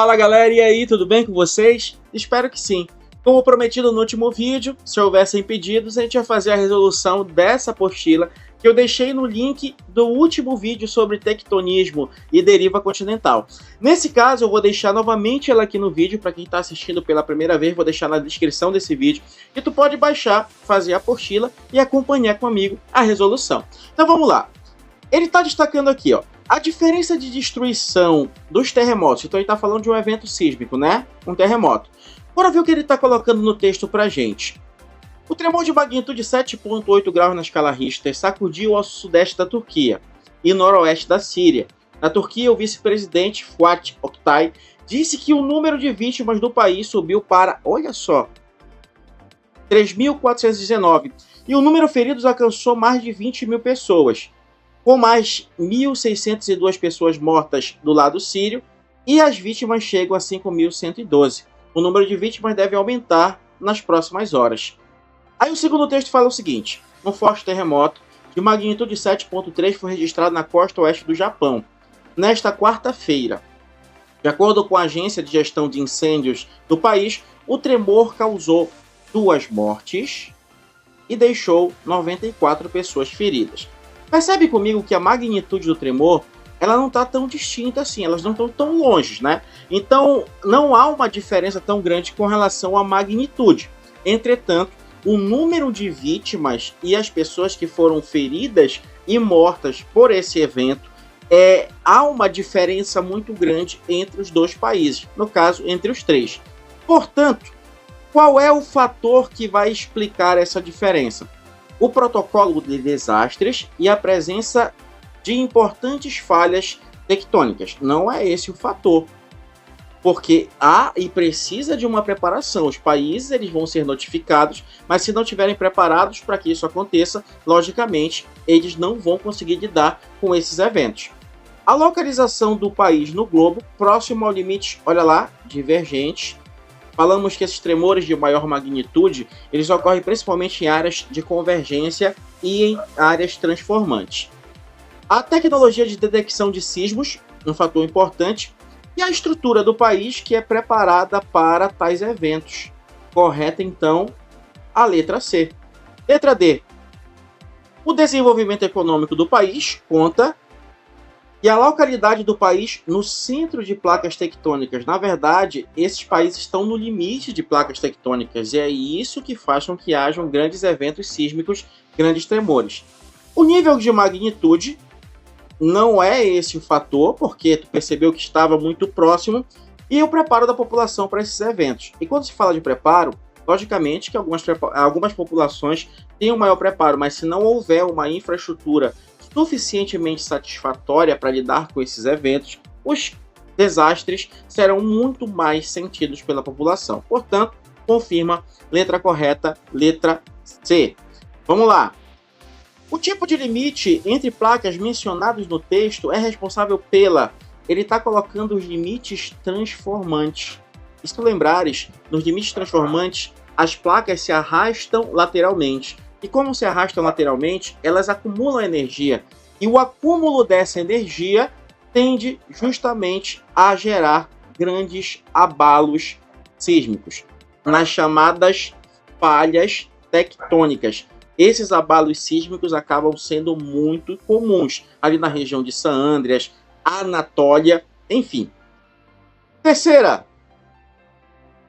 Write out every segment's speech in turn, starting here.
Fala galera, e aí, tudo bem com vocês? Espero que sim. Como prometido no último vídeo, se houvessem pedidos, a gente ia fazer a resolução dessa apostila que eu deixei no link do último vídeo sobre tectonismo e deriva continental. Nesse caso, eu vou deixar novamente ela aqui no vídeo, para quem está assistindo pela primeira vez, vou deixar na descrição desse vídeo, e tu pode baixar, fazer a apostila e acompanhar comigo a resolução. Então vamos lá. Ele está destacando aqui, ó, a diferença de destruição dos terremotos. Então ele está falando de um evento sísmico, né? Um terremoto. Bora ver o que ele está colocando no texto pra gente. O tremor de magnitude 7,8 graus na escala Richter sacudiu ao sudeste da Turquia e noroeste da Síria. Na Turquia, o vice-presidente Fuat Oktay disse que o número de vítimas do país subiu para, olha só, 3.419, e o número de feridos alcançou mais de 20 mil pessoas, com mais 1.602 pessoas mortas do lado sírio, e as vítimas chegam a 5.112. O número de vítimas deve aumentar nas próximas horas. Aí o segundo texto fala o seguinte: um forte terremoto de magnitude 7,3 foi registrado na costa oeste do Japão, nesta quarta-feira. De acordo com a Agência de Gestão de Incêndios do país, o tremor causou 2 mortes e deixou 94 pessoas feridas. Percebe comigo que a magnitude do tremor ela não está tão distinta assim, elas não estão tão longe, né? Então, não há uma diferença tão grande com relação à magnitude. Entretanto, o número de vítimas e as pessoas que foram feridas e mortas por esse evento, há uma diferença muito grande entre os dois países, no caso, entre os três. Portanto, qual é o fator que vai explicar essa diferença? O protocolo de desastres e a presença de importantes falhas tectônicas. Não é esse o fator, porque há e precisa de uma preparação. Os países eles vão ser notificados, mas se não estiverem preparados para que isso aconteça, logicamente, eles não vão conseguir lidar com esses eventos. A localização do país no globo, próximo ao limite, olha lá, divergente. Falamos que esses tremores de maior magnitude, eles ocorrem principalmente em áreas de convergência e em áreas transformantes. A tecnologia de detecção de sismos, um fator importante, e a estrutura do país que é preparada para tais eventos. Correta, então, a letra C. Letra D. O desenvolvimento econômico do país conta e a localidade do país no centro de placas tectônicas. Na verdade, esses países estão no limite de placas tectônicas e é isso que faz com que hajam grandes eventos sísmicos, grandes tremores. O nível de magnitude não é esse o fator, porque tu percebeu que estava muito próximo, e o preparo da população para esses eventos. E quando se fala de preparo, logicamente que algumas populações têm um maior preparo, mas se não houver uma infraestrutura suficientemente satisfatória para lidar com esses eventos, os desastres serão muito mais sentidos pela população. Portanto, confirma, letra correta, letra C. Vamos lá. O tipo de limite entre placas mencionados no texto é responsável pela... Ele está colocando os limites transformantes. E se tu lembrares, nos limites transformantes, as placas se arrastam lateralmente. E como se arrastam lateralmente, elas acumulam energia. E o acúmulo dessa energia tende justamente a gerar grandes abalos sísmicos, nas chamadas falhas tectônicas. Esses abalos sísmicos acabam sendo muito comuns ali na região de Saandrias, Anatólia, enfim. Terceira,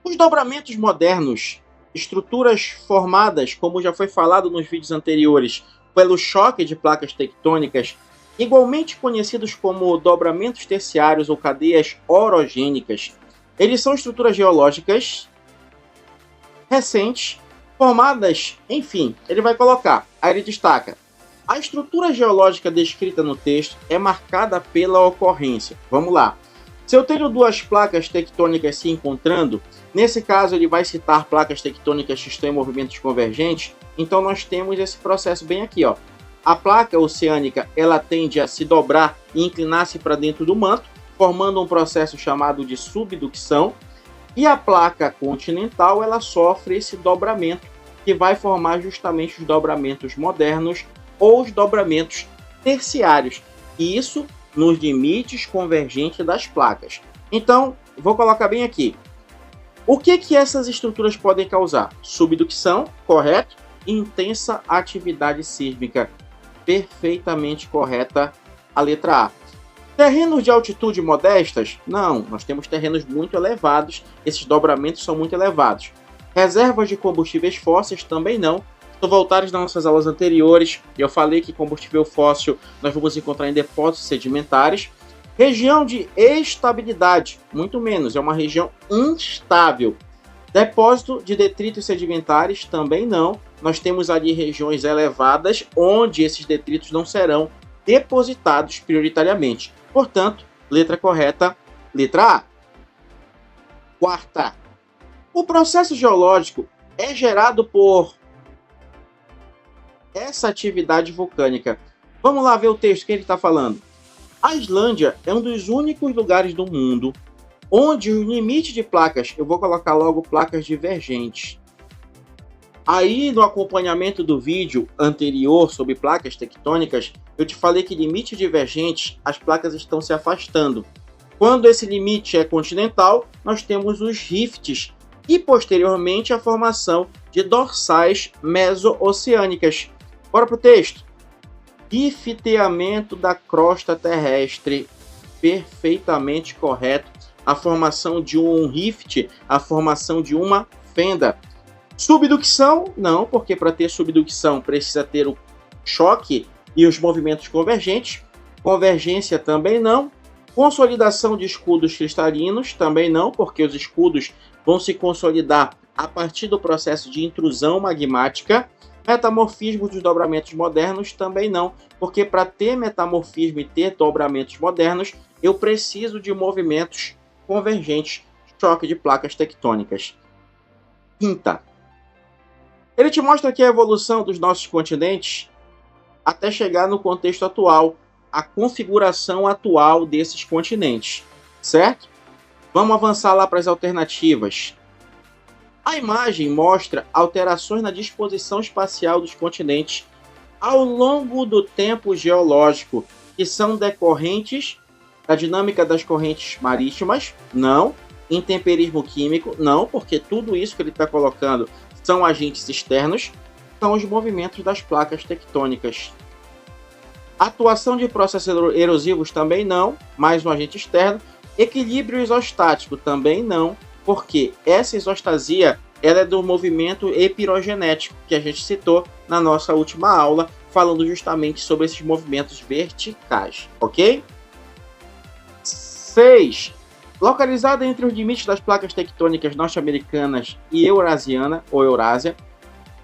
os dobramentos modernos, estruturas formadas, como já foi falado nos vídeos anteriores, pelo choque de placas tectônicas, igualmente conhecidos como dobramentos terciários ou cadeias orogênicas. Eles são estruturas geológicas recentes, formadas, enfim, ele vai colocar, aí ele destaca, a estrutura geológica descrita no texto é marcada pela ocorrência. Vamos lá. Se eu tenho duas placas tectônicas se encontrando, nesse caso ele vai citar placas tectônicas que estão em movimentos convergentes, então nós temos esse processo bem aqui, ó. A placa oceânica, ela tende a se dobrar e inclinar-se para dentro do manto, formando um processo chamado de subducção, e a placa continental, ela sofre esse dobramento, que vai formar justamente os dobramentos modernos ou os dobramentos terciários. E isso nos limites convergentes das placas. Então, vou colocar bem aqui. O que essas estruturas podem causar? Subducção, correto? Intensa atividade sísmica. Perfeitamente correta a letra A. Terrenos de altitude modestas? Não, nós temos terrenos muito elevados, esses dobramentos são muito elevados. Reservas de combustíveis fósseis? Também não. Se voltares nas nossas aulas anteriores, eu falei que combustível fóssil nós vamos encontrar em depósitos sedimentares. Região de estabilidade? Muito menos, é uma região instável. Depósito de detritos sedimentares? Também não. Nós temos ali regiões elevadas onde esses detritos não serão depositados prioritariamente. Portanto, letra correta, letra A. Quarta. O processo geológico é gerado por essa atividade vulcânica. Vamos lá ver o texto que ele está falando. A Islândia é um dos únicos lugares do mundo onde o limite de placas, eu vou colocar logo placas divergentes. Aí no acompanhamento do vídeo anterior sobre placas tectônicas, eu te falei que limite divergente, as placas estão se afastando. Quando esse limite é continental, nós temos os rifts e posteriormente a formação de dorsais meso-oceânicas. Bora para o texto. Rifteamento da crosta terrestre, perfeitamente correto. A formação de um rift, a formação de uma fenda. Subducção, não, porque para ter subducção precisa ter o choque e os movimentos convergentes. Convergência também não. Consolidação de escudos cristalinos, também não, porque os escudos vão se consolidar a partir do processo de intrusão magmática. Metamorfismo dos dobramentos modernos, também não, porque para ter metamorfismo e ter dobramentos modernos, eu preciso de movimentos convergentes, choque de placas tectônicas. Quinta. Ele te mostra aqui a evolução dos nossos continentes até chegar no contexto atual, a configuração atual desses continentes, certo? Vamos avançar lá para as alternativas. A imagem mostra alterações na disposição espacial dos continentes ao longo do tempo geológico, que são decorrentes da dinâmica das correntes marítimas, não. Intemperismo químico, não, porque tudo isso que ele está colocando são agentes externos, são os movimentos das placas tectônicas. Atuação de processos erosivos também não, mais um agente externo. Equilíbrio isostático também não, porque essa isostasia ela é do movimento epirogenético, que a gente citou na nossa última aula, falando justamente sobre esses movimentos verticais, ok? 6. Localizada entre os limites das placas tectônicas norte-americanas e eurasiana, ou Eurásia,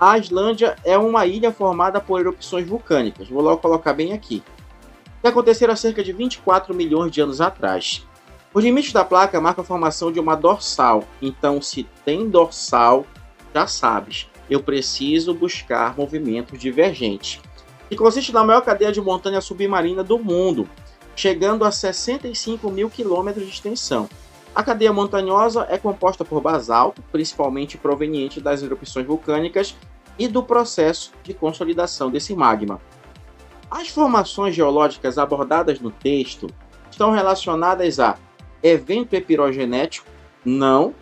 a Islândia é uma ilha formada por erupções vulcânicas. Vou logo colocar bem aqui. Que aconteceram há cerca de 24 milhões de anos atrás. Os limites da placa marcam a formação de uma dorsal. Então, se tem dorsal, já sabes, eu preciso buscar movimentos divergentes. Que consiste na maior cadeia de montanha submarina do mundo, chegando a 65 mil quilômetros de extensão. A cadeia montanhosa é composta por basalto, principalmente proveniente das erupções vulcânicas e do processo de consolidação desse magma. As formações geológicas abordadas no texto estão relacionadas a evento epirogenético? Não.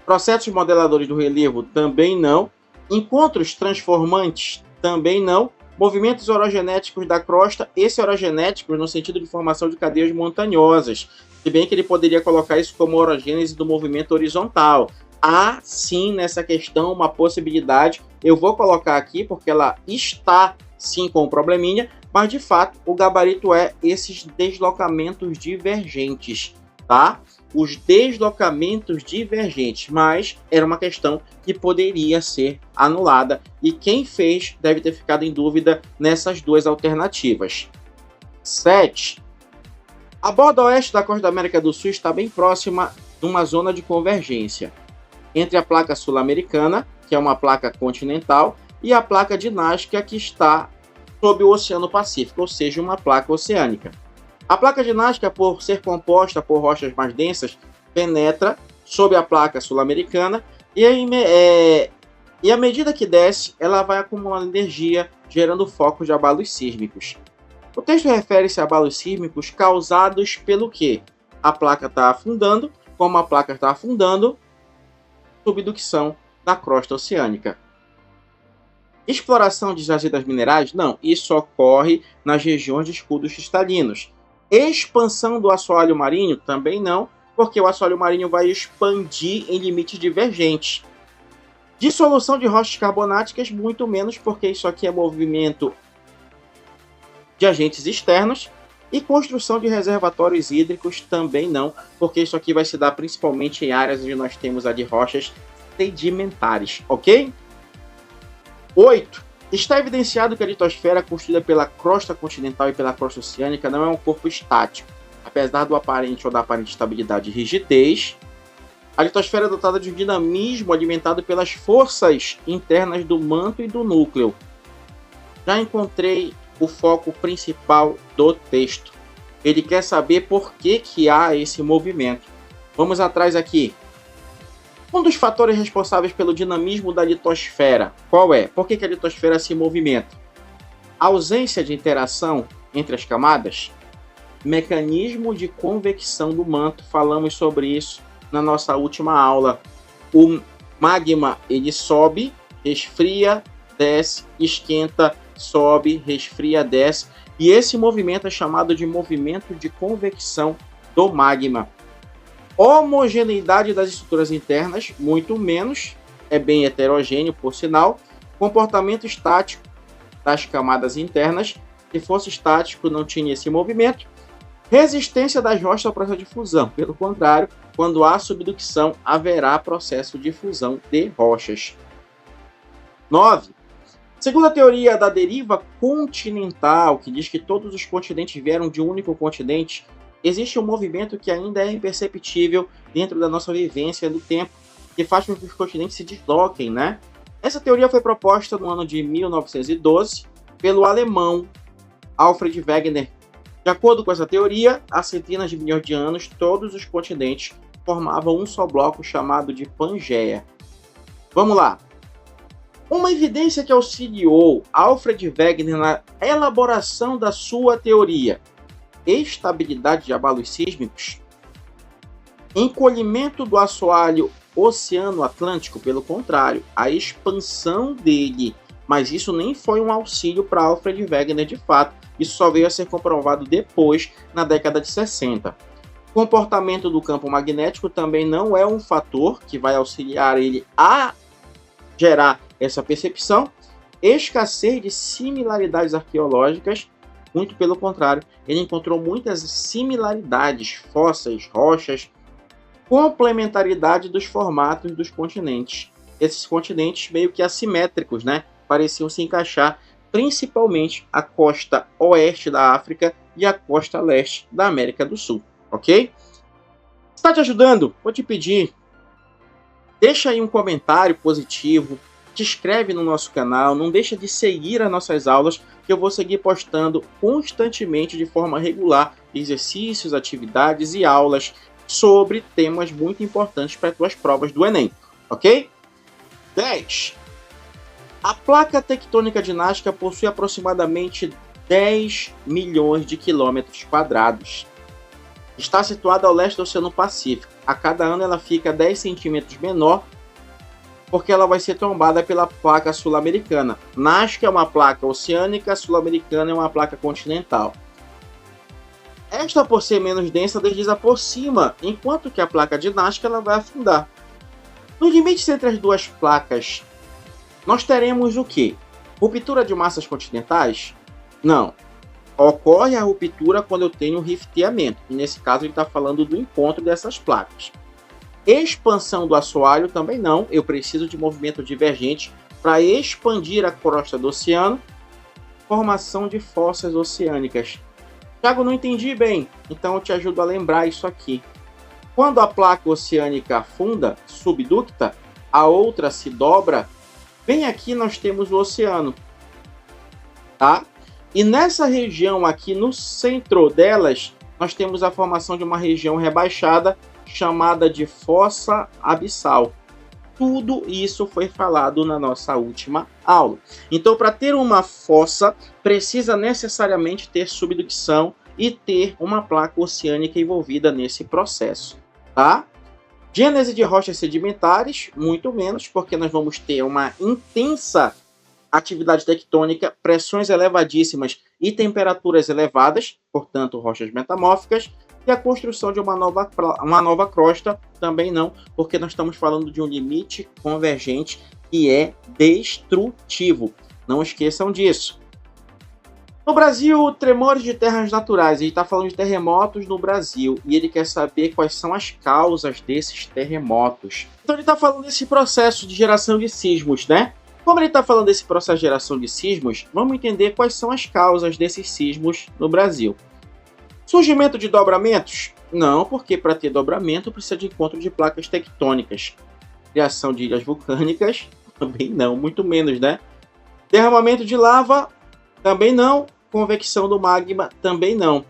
Processos modeladores do relevo? Também não. Encontros transformantes? Também não. Movimentos orogenéticos da crosta, esse orogenético no sentido de formação de cadeias montanhosas, se bem que ele poderia colocar isso como orogênese do movimento horizontal. Há sim nessa questão uma possibilidade, eu vou colocar aqui porque ela está sim com um probleminha, mas de fato o gabarito é esses deslocamentos divergentes, tá? Os deslocamentos divergentes, mas era uma questão que poderia ser anulada e quem fez deve ter ficado em dúvida nessas duas alternativas. 7. A borda oeste da costa da América do Sul está bem próxima de uma zona de convergência entre a placa sul-americana, que é uma placa continental, e a placa de Nazca, que está sob o Oceano Pacífico, ou seja, uma placa oceânica. A placa de Nazca, por ser composta por rochas mais densas, penetra sob a placa sul-americana e à medida que desce, ela vai acumulando energia, gerando focos de abalos sísmicos. O texto refere-se a abalos sísmicos causados pelo quê? a placa está afundando, como a placa está afundando, subducção da crosta oceânica. Exploração de jazidas minerais? Não, isso ocorre nas regiões de escudos cristalinos. Expansão do assoalho marinho? Também não, porque o assoalho marinho vai expandir em limites divergentes. Dissolução de rochas carbonáticas? Muito menos, porque isso aqui é movimento de agentes externos. E construção de reservatórios hídricos? Também não, porque isso aqui vai se dar principalmente em áreas onde nós temos de rochas sedimentares, ok? 8. Está evidenciado que a litosfera, construída pela crosta continental e pela crosta oceânica, não é um corpo estático. Apesar do aparente ou da aparente estabilidade e rigidez, a litosfera é dotada de um dinamismo alimentado pelas forças internas do manto e do núcleo. Já encontrei o foco principal do texto. Ele quer saber por que há esse movimento. Vamos atrás aqui. Um dos fatores responsáveis pelo dinamismo da litosfera, qual é? Por que a litosfera se movimenta? A ausência de interação entre as camadas, mecanismo de convecção do manto, falamos sobre isso na nossa última aula. O magma, ele sobe, resfria, desce, esquenta, sobe, resfria, desce, e esse movimento é chamado de movimento de convecção do magma. Homogeneidade das estruturas internas, muito menos, é bem heterogêneo, por sinal. Comportamento estático das camadas internas, se fosse estático não tinha esse movimento. Resistência das rochas ao processo de fusão, pelo contrário, quando há subducção, haverá processo de fusão de rochas. 9. Segundo a teoria da deriva continental, que diz que todos os continentes vieram de um único continente, existe um movimento que ainda é imperceptível dentro da nossa vivência do tempo, que faz com que os continentes se desloquem, né? Essa teoria foi proposta no ano de 1912 pelo alemão Alfred Wegener. De acordo com essa teoria, há centenas de milhões de anos, todos os continentes formavam um só bloco chamado de Pangeia. Vamos lá. Uma evidência que auxiliou Alfred Wegener na elaboração da sua teoria: estabilidade de abalos sísmicos, encolhimento do assoalho oceano-atlântico, pelo contrário, a expansão dele, mas isso nem foi um auxílio para Alfred Wegener de fato, isso só veio a ser comprovado depois, na década de 60. Comportamento do campo magnético também não é um fator que vai auxiliar ele a gerar essa percepção. Escassez de similaridades arqueológicas, muito pelo contrário, ele encontrou muitas similaridades, fósseis, rochas, complementaridade dos formatos dos continentes. Esses continentes meio que assimétricos, né? Pareciam se encaixar, principalmente a costa oeste da África e a costa leste da América do Sul, ok? Está te ajudando? Vou te pedir, deixa aí um comentário positivo, te inscreve no nosso canal, não deixa de seguir as nossas aulas, que eu vou seguir postando constantemente de forma regular exercícios, atividades e aulas sobre temas muito importantes para as tuas provas do Enem, ok? 10. A placa tectônica dinástica possui aproximadamente 10 milhões de quilômetros quadrados. Está situada ao leste do Oceano Pacífico. A cada ano ela fica 10 centímetros menor, porque ela vai ser tombada pela placa sul-americana. Nazca é uma placa oceânica, sul-americana é uma placa continental. Esta, por ser menos densa, desliza por cima, enquanto que a placa de Nazca ela vai afundar. Nos limites entre as duas placas, nós teremos o quê? Ruptura de massas continentais? Não. Ocorre a ruptura quando eu tenho rifteamento, e nesse caso ele está falando do encontro dessas placas. Expansão do assoalho também não, eu preciso de movimento divergente para expandir a crosta do oceano. Formação de fossas oceânicas. Thiago, não entendi bem, então eu te ajudo a lembrar isso aqui. Quando a placa oceânica afunda, subducta, a outra se dobra, bem aqui nós temos o oceano, tá? E nessa região aqui, no centro delas, nós temos a formação de uma região rebaixada, chamada de fossa abissal. Tudo isso foi falado na nossa última aula. Então, para ter uma fossa, precisa necessariamente ter subducção e ter uma placa oceânica envolvida nesse processo, tá? Gênese de rochas sedimentares, muito menos, porque nós vamos ter uma intensa atividade tectônica, pressões elevadíssimas e temperaturas elevadas, portanto, rochas metamórficas, e a construção de uma nova crosta, também não, porque nós estamos falando de um limite convergente que é destrutivo. Não esqueçam disso. No Brasil, tremores de terras naturais. Ele está falando de terremotos no Brasil e ele quer saber quais são as causas desses terremotos. Então ele está falando desse processo de geração de sismos, né? Como ele está falando desse processo de geração de sismos, vamos entender quais são as causas desses sismos no Brasil. Surgimento de dobramentos? Não, porque para ter dobramento precisa de encontro de placas tectônicas. Criação de ilhas vulcânicas? Também não, muito menos, né? Derramamento de lava? Também não. Convecção do magma? Também não.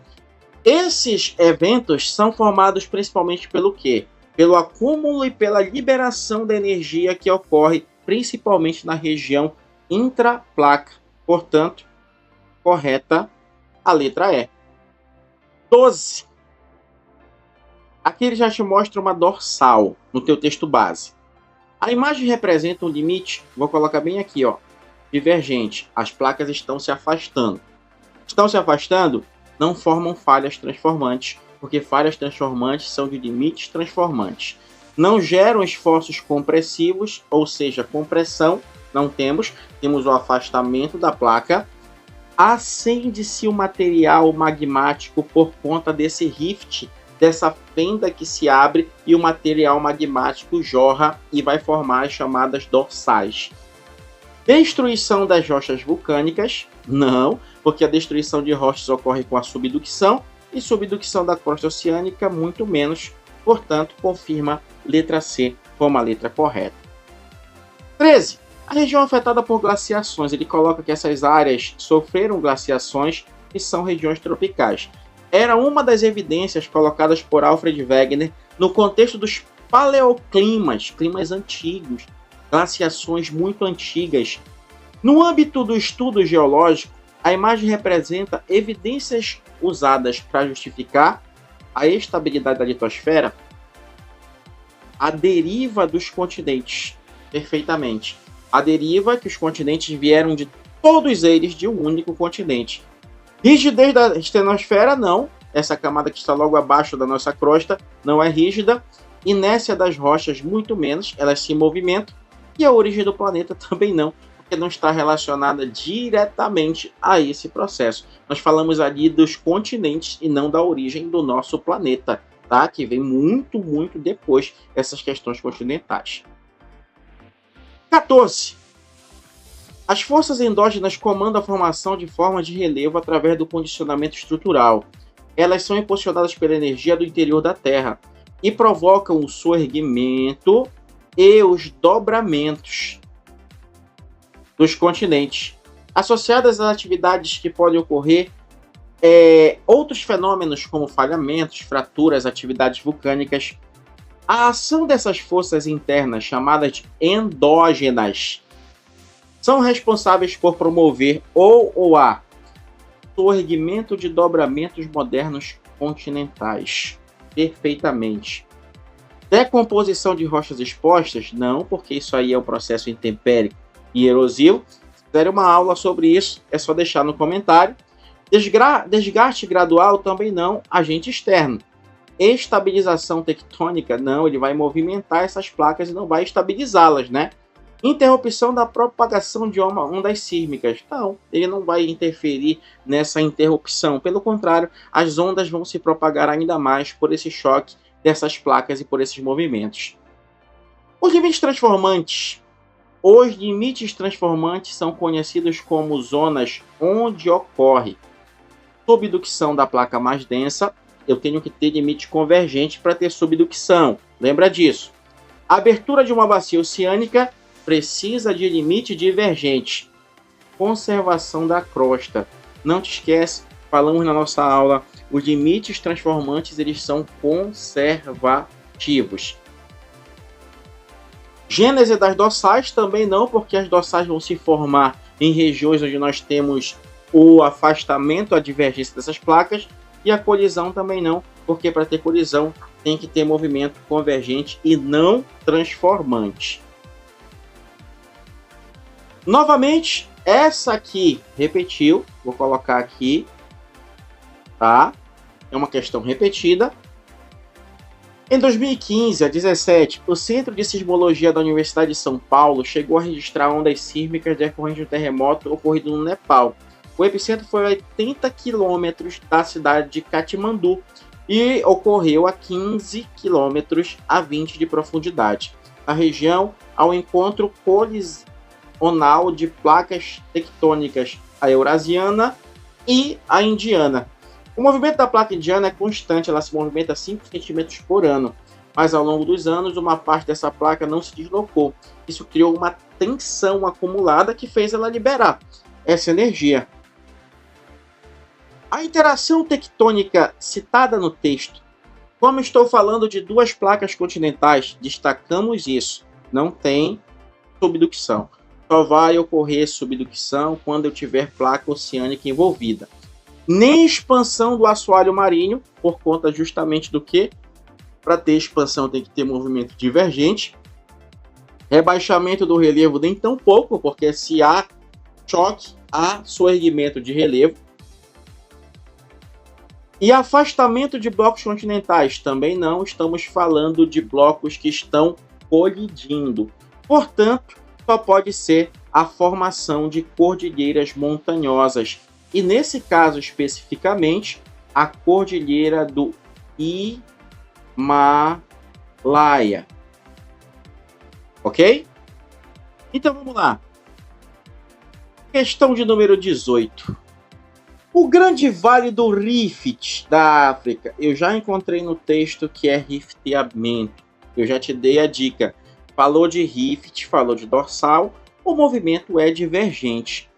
Esses eventos são formados principalmente pelo quê? Pelo acúmulo e pela liberação da energia que ocorre principalmente na região intraplaca. Portanto, correta a letra E. 12. Aqui ele já te mostra uma dorsal no teu texto base. A imagem representa um limite, vou colocar bem aqui, ó, divergente. As placas estão se afastando. Estão se afastando, não formam falhas transformantes, porque falhas transformantes são de limites transformantes. Não geram esforços compressivos, ou seja, compressão, não temos o afastamento da placa. Acende-se o material magmático por conta desse rift, dessa fenda que se abre e o material magmático jorra e vai formar as chamadas dorsais. Destruição das rochas vulcânicas? Não, porque a destruição de rochas ocorre com a subducção e subducção da crosta oceânica muito menos, portanto, confirma letra C como a letra correta. 13. A região afetada por glaciações, ele coloca que essas áreas sofreram glaciações e são regiões tropicais. Era uma das evidências colocadas por Alfred Wegener no contexto dos paleoclimas, climas antigos, glaciações muito antigas. No âmbito do estudo geológico, a imagem representa evidências usadas para justificar a estabilidade da litosfera, a deriva dos continentes, perfeitamente. A deriva que os continentes vieram de todos eles de um único continente. Rigidez da estenosfera, não. Essa camada que está logo abaixo da nossa crosta não é rígida. Inércia das rochas, muito menos. Elas se movimentam. E a origem do planeta também não, porque não está relacionada diretamente a esse processo. Nós falamos ali dos continentes e não da origem do nosso planeta, tá? Que vem muito, muito depois essas questões continentais. 14. As forças endógenas comandam a formação de formas de relevo através do condicionamento estrutural. Elas são impulsionadas pela energia do interior da Terra e provocam o soerguimento e os dobramentos dos continentes. Associadas às atividades que podem ocorrer, outros fenômenos como falhamentos, fraturas, atividades vulcânicas. A ação dessas forças internas, chamadas de endógenas, são responsáveis por promover o soerguimento de dobramentos modernos continentais. Perfeitamente. Decomposição de rochas expostas? Não, porque isso aí é um processo intempérico e erosivo. Se quiser uma aula sobre isso, é só deixar no comentário. Desgaste gradual? Também não, agente externo. Estabilização tectônica? Não, ele vai movimentar essas placas e não vai estabilizá-las, né? Interrupção da propagação de ondas sísmicas? Não, ele não vai interferir nessa interrupção. Pelo contrário, as ondas vão se propagar ainda mais por esse choque dessas placas e por esses movimentos. Os limites transformantes. Os limites transformantes são conhecidos como zonas onde ocorre subducção da placa mais densa. Eu tenho que ter limite convergente para ter subducção. Lembra disso. A abertura de uma bacia oceânica precisa de limite divergente. Conservação da crosta. Não te esquece, falamos na nossa aula, os limites transformantes eles são conservativos. Gênese das dorsais também não, porque as dorsais vão se formar em regiões onde nós temos o afastamento, a divergência dessas placas. e a colisão também não, porque para ter colisão tem que ter movimento convergente e não transformante. Novamente, essa aqui repetiu, vou colocar aqui, tá? É uma questão repetida. Em 2015 a 17, o Centro de Sismologia da Universidade de São Paulo chegou a registrar ondas sísmicas decorrentes de um terremoto ocorrido no Nepal. O epicentro foi a 80 quilômetros da cidade de Katmandu e ocorreu a 15 quilômetros a 20 de profundidade. A região, ao encontro colisional de placas tectônicas, a eurasiana e a indiana. O movimento da placa indiana é constante, ela se movimenta 5 centímetros por ano, mas ao longo dos anos uma parte dessa placa não se deslocou. Isso criou uma tensão acumulada que fez ela liberar essa energia. A interação tectônica citada no texto, como estou falando de duas placas continentais, destacamos isso, não tem subducção. Só vai ocorrer subducção quando eu tiver placa oceânica envolvida. Nem expansão do assoalho marinho, por conta justamente do que? Para ter expansão tem que ter movimento divergente. Rebaixamento do relevo nem tão pouco, porque se há choque, há soerguimento de relevo. E afastamento de blocos continentais, também não estamos falando de blocos que estão colidindo. Portanto, só pode ser a formação de cordilheiras montanhosas. E nesse caso especificamente, a cordilheira do Himalaia. Ok? Então vamos lá. Questão de número 18. O Grande Vale do Rift da África. Eu já encontrei no texto que é rifteamento. Eu já te dei a dica. Falou de rift, falou de dorsal. O movimento é divergente.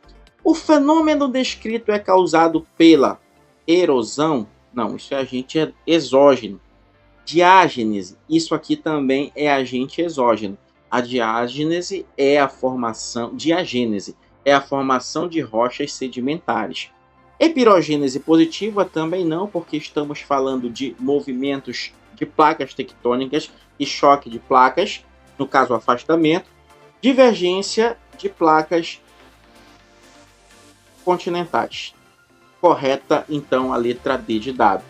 O fenômeno descrito é causado pela erosão? Não, isso é agente exógeno. Diágese, isso aqui também é agente exógeno. A diágese é a formação, diagênese é a formação de rochas sedimentares. Epirogênese positiva também não, porque estamos falando de movimentos de placas tectônicas e choque de placas, no caso afastamento. Divergência de placas continentais. Correta, então, a letra D de dado.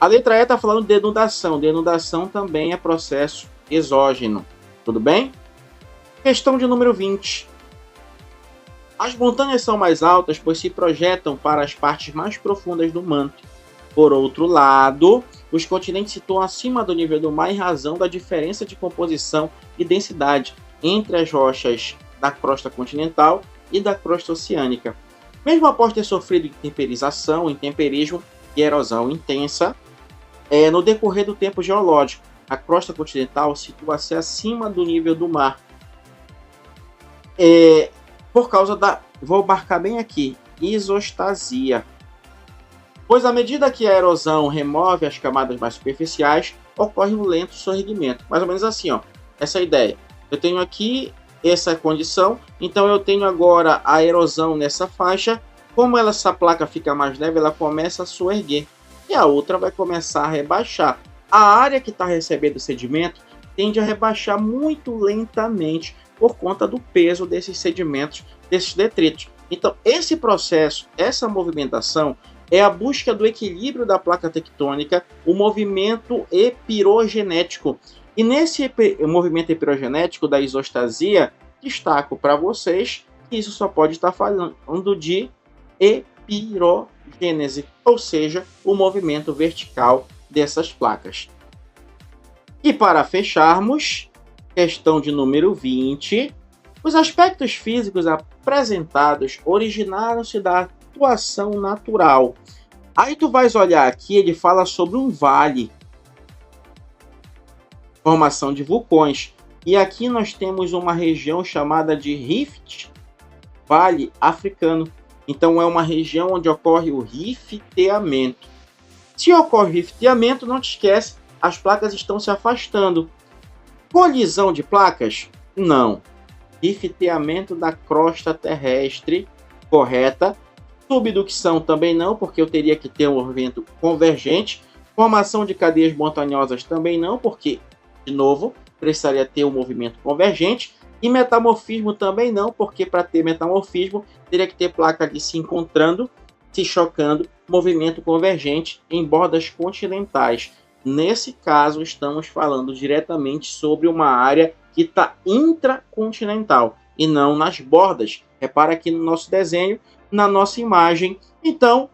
A letra E está falando de denudação. Denudação também é processo exógeno. Tudo bem? Questão de número 20. As montanhas são mais altas, pois se projetam para as partes mais profundas do manto. Por outro lado, os continentes se situam acima do nível do mar em razão da diferença de composição e densidade entre as rochas da crosta continental e da crosta oceânica. Mesmo após ter sofrido intemperização, intemperismo e erosão intensa, no decorrer do tempo geológico, a crosta continental situa-se acima do nível do mar. Por causa da, vou marcar bem aqui, isostasia. Pois à medida que a erosão remove as camadas mais superficiais, ocorre um lento soerguimento. Mais ou menos assim, ó, essa ideia. Eu tenho aqui essa condição, então eu tenho agora a erosão nessa faixa. Como essa placa fica mais leve, ela começa a soerguer e a outra vai começar a rebaixar. A área que está recebendo o sedimento tende a rebaixar muito lentamente por conta do peso desses sedimentos, desses detritos. Então esse processo, essa movimentação é a busca do equilíbrio da placa tectônica, o movimento epirogenético. E nesse movimento epirogenético da isostasia, destaco para vocês que isso só pode estar falando de epirogênese, ou seja, o movimento vertical dessas placas. E para fecharmos, questão de número 20, os aspectos físicos apresentados originaram-se da atuação natural. Aí tu vais olhar aqui, ele fala sobre um vale, formação de vulcões. E aqui nós temos uma região chamada de Rift Vale Africano. Então é uma região onde ocorre o rifteamento. Se ocorre o rifteamento, não te esquece, as placas estão se afastando. Colisão de placas? Não. Rifteamento da crosta terrestre, correta. Subducção também não, porque eu teria que ter um movimento convergente. Formação de cadeias montanhosas também não, porque, de novo, precisaria ter um movimento convergente. E metamorfismo também não, porque para ter metamorfismo, teria que ter placa ali se encontrando, se chocando, movimento convergente em bordas continentais. Nesse caso, estamos falando diretamente sobre uma área que está intracontinental e não nas bordas. Repara aqui no nosso desenho, na nossa imagem. Então,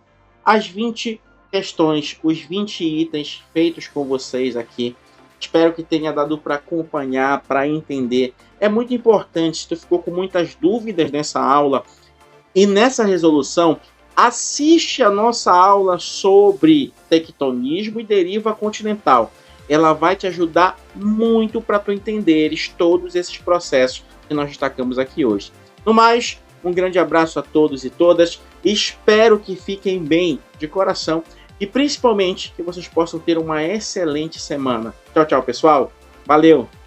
as 20 questões, os 20 itens feitos com vocês aqui. Espero que tenha dado para acompanhar, para entender. É muito importante, se tu ficou com muitas dúvidas nessa aula e nessa resolução, assiste a nossa aula sobre tectonismo e deriva continental. Ela vai te ajudar muito para tu entenderes todos esses processos que nós destacamos aqui hoje. No mais, um grande abraço a todos e todas. Espero que fiquem bem de coração e principalmente que vocês possam ter uma excelente semana. Tchau, tchau, pessoal. Valeu!